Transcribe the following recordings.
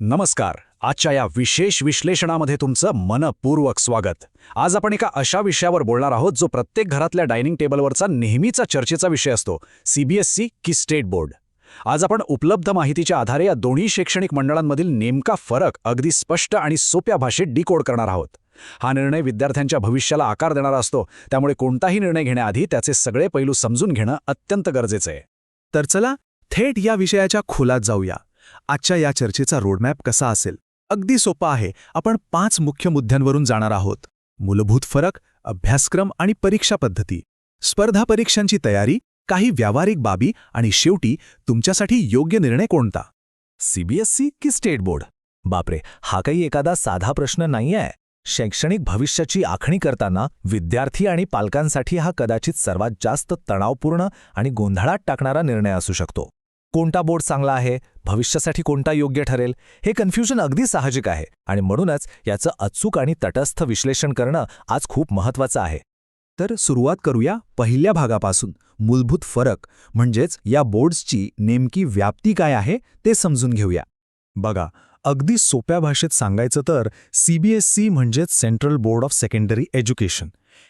नमस्कार. आजच्या या विशेष विश्लेषणामध्ये तुमचं मनपूर्वक स्वागत. आज आपण एका अशा विषयावर बोलणार आहोत जो प्रत्येक घरातल्या डायनिंग टेबलवरचा नेहमीचा चर्चेचा विषय असतो, सीबीएसई की स्टेट बोर्ड. आज आपण उपलब्ध माहितीच्या आधारे या दोन्ही शैक्षणिक मंडळांमधील नेमका फरक अगदी स्पष्ट आणि सोप्या भाषेत डिकोड करणार आहोत. हा निर्णय विद्यार्थ्यांच्या भविष्याला आकार देणारा असतो, त्यामुळे कोणताही निर्णय घेण्याआधी त्याचे सगळे पैलू समजून घेणं अत्यंत गरजेचं आहे. तर चला थेट या विषयाच्या खोलात जाऊया. आजच्या या चर्चेचा रोडमॅप कसा असेल? अगदी सोपा आहे. आपण 5 मुख्य मुद्द्यांवरून जाणार आहोत: मूलभूत फरक, अभ्यासक्रम आणि परीक्षा पद्धती, स्पर्धा परीक्षांची तयारी, काही व्यावहारिक बाबी आणि शेवटी तुमच्यासाठी योग्य निर्णय कोणता. सीबीएसई की स्टेट बोर्ड? बापरे, हा काही एखादा साधा प्रश्न नाहीये. शैक्षणिक भविष्याची आखणी करताना विद्यार्थी आणि पालकांसाठी हा कदाचित सर्वात जास्त तणावपूर्ण आणि गोंधळात टाकणारा निर्णय असू शकतो. कोणता बोर्ड चांगला आहे, भविष्यासाठी कोणता योग्य ठरेल, हे कन्फ्युजन अगदी साहजिक आहे आणि म्हणूनच याचं अचूक आणि तटस्थ विश्लेषण करणं आज खूप महत्त्वाचं आहे. तर सुरुवात करूया पहिल्या भागापासून. मूलभूत फरक म्हणजेच या बोर्ड्सची नेमकी व्याप्ती काय आहे ते समजून घेऊया. बघा, अगदी सोप्या भाषेत सांगायचं तर सीबीएसई म्हणजेच central board of secondary education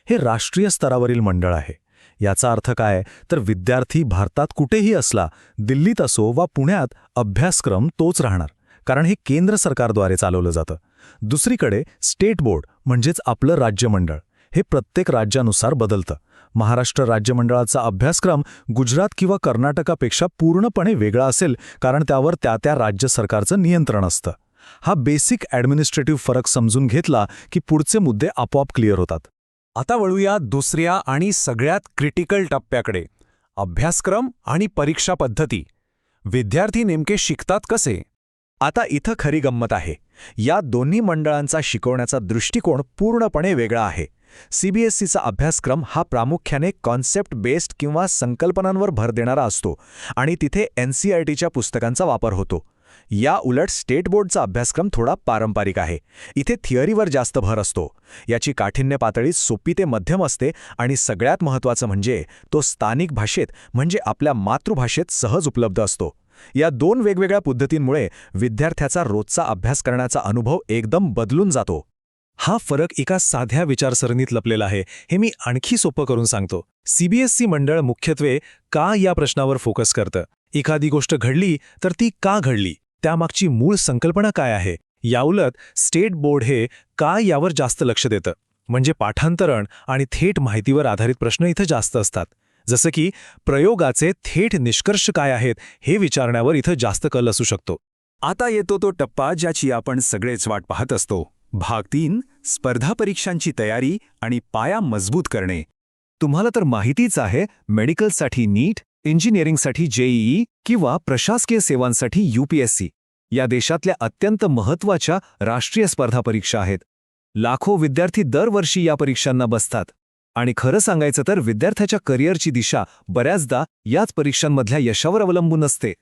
हे राष्ट्रीय स्तरावरील मंडळ आहे. याचा अर्थ काय तर विद्यार्थी भारतात कुठेही असला, दिल्लीत असो वा पुण्यात, अभ्यासक्रम तोच राहणार, कारण हे केंद्र सरकारद्वारे चालवलं जातं. दुसरीकडे स्टेट बोर्ड म्हणजेच आपलं राज्यमंडळ हे प्रत्येक राज्यानुसार बदलतं. महाराष्ट्र राज्यमंडळाचा अभ्यासक्रम गुजरात किंवा कर्नाटकापेक्षा पूर्णपणे वेगळा असेल, कारण त्यावर त्या राज्य सरकारचं नियंत्रण असतं. हा बेसिक ॲडमिनिस्ट्रेटिव्ह फरक समजून घेतला की पुढचे मुद्दे आपोआप क्लिअर होतात. आता वळूया दुसऱ्या आणि सगळ्यात क्रिटिकल टप्प्याकडे, अभ्यासक्रम आणि परीक्षा पद्धती. विद्यार्थी नेमके शिकतात कसे? आता इथं खरी गंमत आहे. या दोन्ही मंडळांचा शिकवण्याचा दृष्टिकोन पूर्णपणे वेगळा आहे. सीबीएसईचा अभ्यासक्रम हा प्रामुख्याने कॉन्सेप्ट बेस्ड किंवा संकल्पनांवर भर देणारा असतो आणि तिथे एनसीईआरटीच्या पुस्तकांचा वापर होतो. या उलट स्टेट बोर्डचा अभ्यासक्रम थोडा पारंपरिक आहे. इथे थिअरीवर जास्त भर असतो. याची काठिण्य पातळी सोपी ते मध्यम असते आणि सगळ्यात महत्त्वाचं म्हणजे तो स्थानिक भाषेत म्हणजे आपल्या मातृभाषेत सहज उपलब्ध असतो. या दोन वेगवेगळ्या पद्धतींमुळे विद्यार्थ्याचा रोजचा अभ्यास करण्याचा अनुभव एकदम बदलून जातो. हा फरक एका साध्या विचारसरणीत लपलेला आहे. हे मी आणखी सोपं करून सांगतो. सीबीएसई मंडळ मुख्यत्वे का या प्रश्नावर फोकस करतं. एखादी गोष्ट घडली तर ती का घडली, त्यामागची मूळ संकल्पना काय आहे. याउलट स्टेट बोर्ड हे का यावर जास्त लक्ष देतं. म्हणजे पाठांतरण आणि थेट माहितीवर आधारित प्रश्न इथं जास्त असतात. जसं की प्रयोगाचे थेट निष्कर्ष काय आहेत हे विचारण्यावर इथं जास्त कल असू शकतो. आता येतो तो टप्पा ज्याची आपण सगळेच वाट पाहत असतो. भाग 3, स्पर्धा परीक्षांची तयारी आणि पाया मजबूत करणे. तुम्हाला तर माहितीच आहे, मेडिकलसाठी नीट, इंजिनिअरिंगसाठी जेईई किंवा प्रशासकीय सेवांसाठी यूपीएससी या देशातल्या अत्यंत महत्त्वाच्या राष्ट्रीय स्पर्धा परीक्षा आहेत. लाखो विद्यार्थी दरवर्षी या परीक्षांना बसतात आणि खरं सांगायचं तर विद्यार्थ्याच्या करिअरची दिशा बऱ्याचदा याच परीक्षांमधल्या यशावर अवलंबून असते.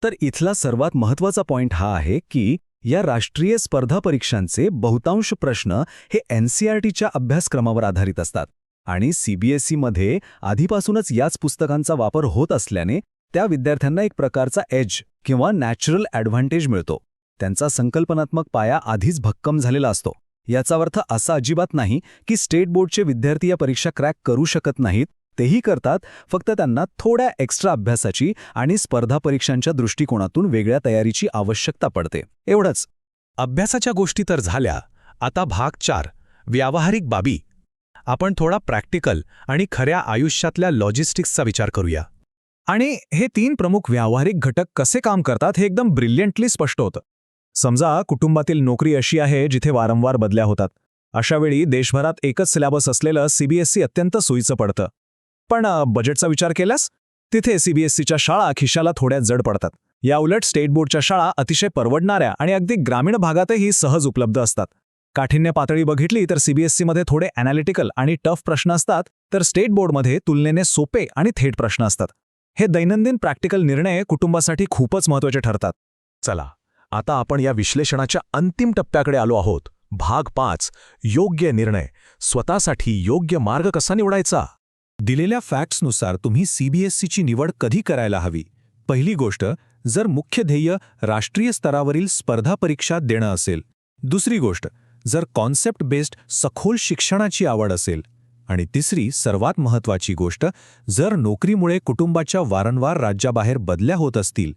तर इथला सर्वात महत्त्वाचा पॉइंट हा आहे की या राष्ट्रीय स्पर्धा परीक्षांचे बहुतांश प्रश्न हे एनसीईआरटीच्या अभ्यासक्रमावर आधारित असतात आणि सीबीएसईमध्ये आधीपासूनच याच पुस्तकांचा वापर होत असल्याने त्या विद्यार्थ्यांना एक प्रकारचा एज किंवा नॅचरल ॲडव्हान्टेज मिळतो. त्यांचा संकल्पनात्मक पाया आधीच भक्कम झालेला असतो. याचा अर्थ असा अजिबात नाही की स्टेट बोर्डचे विद्यार्थी या परीक्षा क्रॅक करू शकत नाहीत. तेही करतात, फक्त त्यांना थोड्या एक्स्ट्रा अभ्यासाची आणि स्पर्धा परीक्षांच्या दृष्टिकोनातून वेगळ्या तयारीची आवश्यकता पडते. एवढंच. अभ्यासाच्या गोष्टी तर झाल्या. आता भाग 4, व्यावहारिक बाबी. आपण थोडा प्रॅक्टिकल आणि खऱ्या आयुष्यातल्या लॉजिस्टिक्सचा विचार करूया. आणि हे 3 प्रमुख व्यावहारिक घटक कसे काम करतात हे एकदम ब्रिलियंटली स्पष्ट होतं. समजा कुटुंबातील नोकरी अशी आहे जिथे वारंवार बदल्या होतात. अशावेळी देशभरात एकच सिलेबस असलेलं सीबीएसई अत्यंत सोयीचं पडतं. पण बजेटचा विचार केल्यास तिथे सीबीएसईच्या शाळा खिशाला थोड्या जड पडतात. याउलट स्टेट बोर्डच्या शाळा अतिशय परवडणाऱ्या आणि अगदी ग्रामीण भागातही सहज उपलब्ध असतात. काठिण्य पातळी बघितली तर सीबीएसईमध्ये थोडे ॲनालिटिकल आणि टफ प्रश्न असतात, तर स्टेट बोर्डमध्ये तुलनेने सोपे आणि थेट प्रश्न असतात. हे दैनंदिन प्रॅक्टिकल निर्णय कुटुंबासाठी खूपच महत्त्वाचे ठरतात. चला, आता आपण या विश्लेषणाच्या अंतिम टप्प्याकडे आलो आहोत. भाग 5, योग्य निर्णय. स्वतःसाठी योग्य मार्ग कसा निवडायचा. दिलेल्या फॅक्ट्सनुसार तुम्ही सीबीएसईची निवड कधी करायला हवी. पहिली गोष्ट, जर मुख्य ध्येय राष्ट्रीय स्तरावरील स्पर्धा परीक्षा देणं असेल. दुसरी गोष्ट, जर कॉन्सेप्ट बेस्ड सखोल शिक्षणाची आवड असेल. आणि तिसरी सर्वात महत्त्वाची गोष्ट, जर नोकरीमुळे कुटुंबाच्या वारंवार राज्याबाहेर बदल्या होत असतील,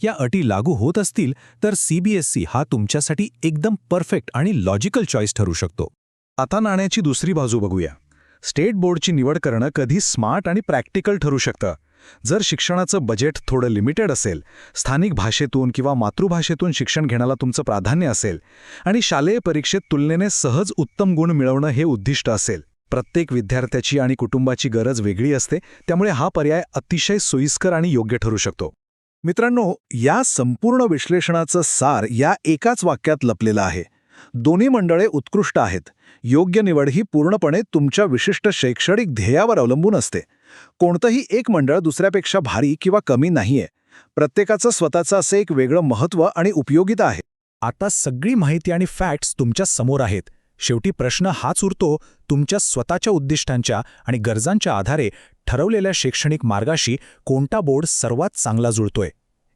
या अटी लागू होत असतील, तर CBSE हा तुमच्यासाठी एकदम परफेक्ट आणि लॉजिकल चॉईस ठरू शकतो. आता नाण्याची दुसरी बाजू बघूया. स्टेट बोर्डची निवड करणं कधी स्मार्ट आणि प्रॅक्टिकल ठरू शकतं. जर शिक्षणाचं बजेट थोडं लिमिटेड असेल, स्थानिक भाषेतून किंवा मातृभाषेतून शिक्षण घेण्याला तुमचं प्राधान्य असेल आणि शालेय परीक्षेत तुलनेने सहज उत्तम गुण मिळवणं हे उद्दिष्ट असेल. प्रत्येक विद्यार्थ्याची आणि कुटुंबाची गरज वेगळी असते, त्यामुळे हा पर्याय अतिशय सोयीस्कर आणि योग्य ठरू शकतो. मित्रांनो, या संपूर्ण विश्लेषणाचं सार या एकाच वाक्यात लपलेलं आहे. दोन्ही मंडळे उत्कृष्ट आहेत. योग्य निवड ही पूर्णपणे तुमच्या विशिष्ट शैक्षणिक ध्येयावर अवलंबून असते. कोणतंही एक मंडळ दुसऱ्यापेक्षा भारी किंवा कमी नाहीये. प्रत्येकाचं स्वतःचं असं एक वेगळं महत्त्व आणि उपयोगिता आहे. आता सगळी माहिती आणि फॅक्ट्स तुमच्या समोर आहेत. शेवटी प्रश्न हाच उरतो, तुमच्या स्वतःच्या उद्दिष्टांच्या आणि गरजांच्या आधारे ठरवलेल्या शैक्षणिक मार्गाशी कोणता बोर्ड सर्वात चांगला जुळतोय.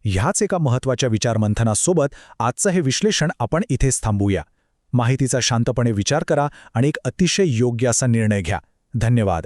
ह्याच एका महत्त्वाच्या विचारमंथनासोबत आजचं हे विश्लेषण आपण इथेच थांबूया. माहितीचा शांतपणे विचार करा आणि एक अतिशय योग्य असा निर्णय घ्या. धन्यवाद.